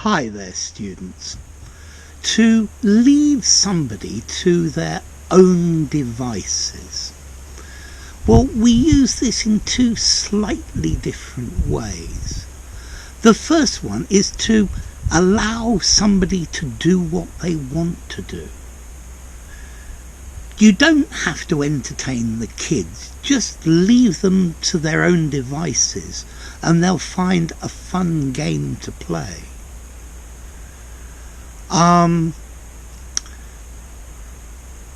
Hi there, students. To leave somebody to their own devices. Well, we use this in two slightly different ways. The first one is to allow somebody to do what they want to do. You don't have to entertain the kids, just leave them to their own devices and they'll find a fun game to play.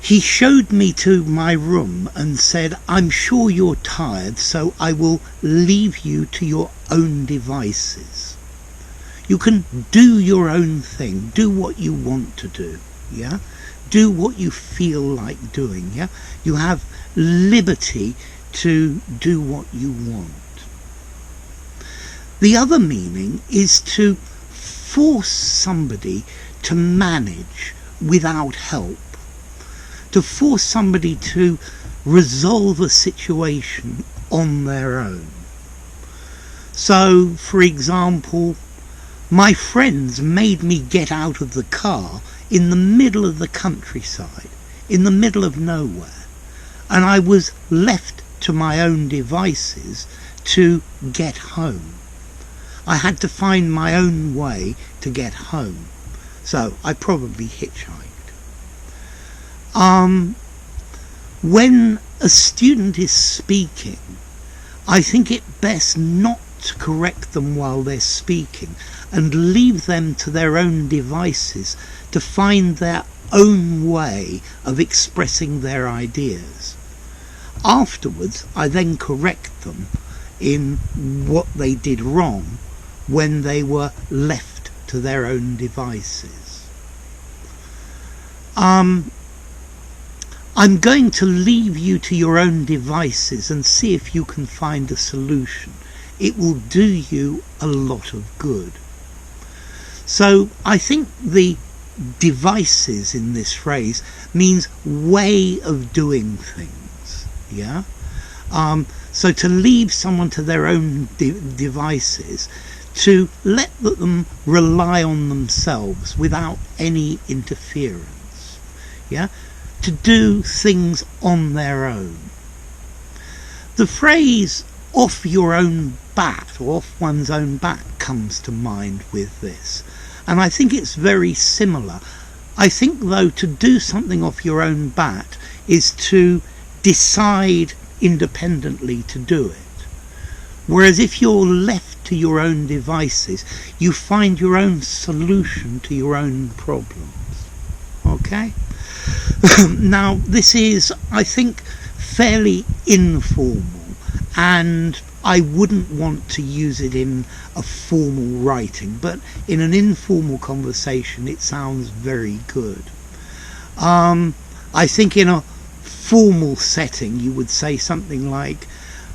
He showed me to my room and said, "I'm sure you're tired, so I will leave you to your own devices. You can do your own thing, do what you want to do, yeah? Do what you feel like doing, yeah? You have liberty to do what you want." The other meaning is to force somebody to manage without help, to force somebody to resolve a situation on their own. So, for example, my friends made me get out of the car in the middle of the countryside, in the middle of nowhere, and I was left to my own devices to get home. I had to find my own way to get home. So I probably hitchhiked. When a student is speaking, I think it best not to correct them while they're speaking and leave them to their own devices to find their own way of expressing their ideas. Afterwards, I then correct them in what they did wrong when they were left to their own devices. I'm going to leave you to your own devices and see if you can find a solution. It will do you a lot of good. So I think the devices in this phrase means way of doing things, yeah? So to leave someone to their own devices, to let them rely on themselves without any interference, yeah? To do things on their own. The phrase "off your own bat" or "off one's own bat" comes to mind with this, and I think it's very similar. I think though to do something off your own bat is to decide independently to do it, whereas if you're left to your own devices, you find your own solution to your own problems. Okay? Now this is, I think, fairly informal, and I wouldn't want to use it in a formal writing, but in an informal conversation it sounds very good. I think in a formal setting you would say something like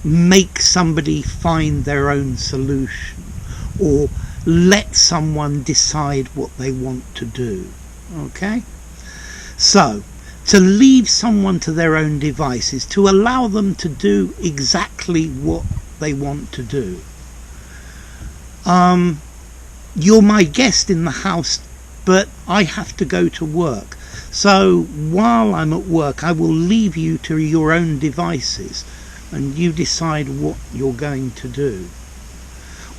make somebody find their own solution, or let someone decide what they want to do. Okay? So, to leave someone to their own devices, to allow them to do exactly what they want to do. You're my guest in the house, but I have to go to work. So while I'm at work, I will leave you to your own devices and you decide what you're going to do.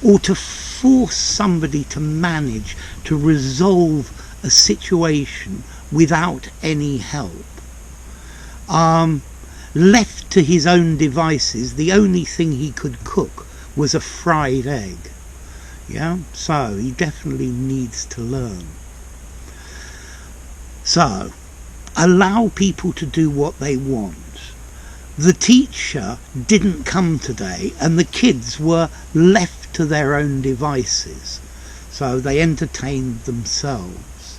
Or to force somebody to manage to resolve a situation without any help. Left to his own devices, the only thing he could cook was a fried egg. Yeah, so he definitely needs to learn. So, allow people to do what they want. The teacher didn't come today and the kids were left to their own devices, so they entertained themselves.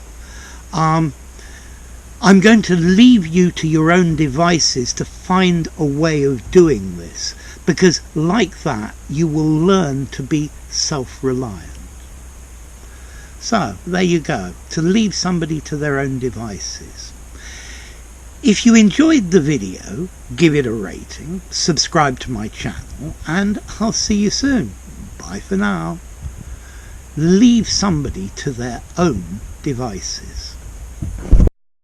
I'm going to leave you to your own devices to find a way of doing this, because like that you will learn to be self-reliant. So there you go, to leave somebody to their own devices. If you enjoyed the video, give it a rating, subscribe to my channel, and I'll see you soon. Bye for now. leave somebody to their own devices.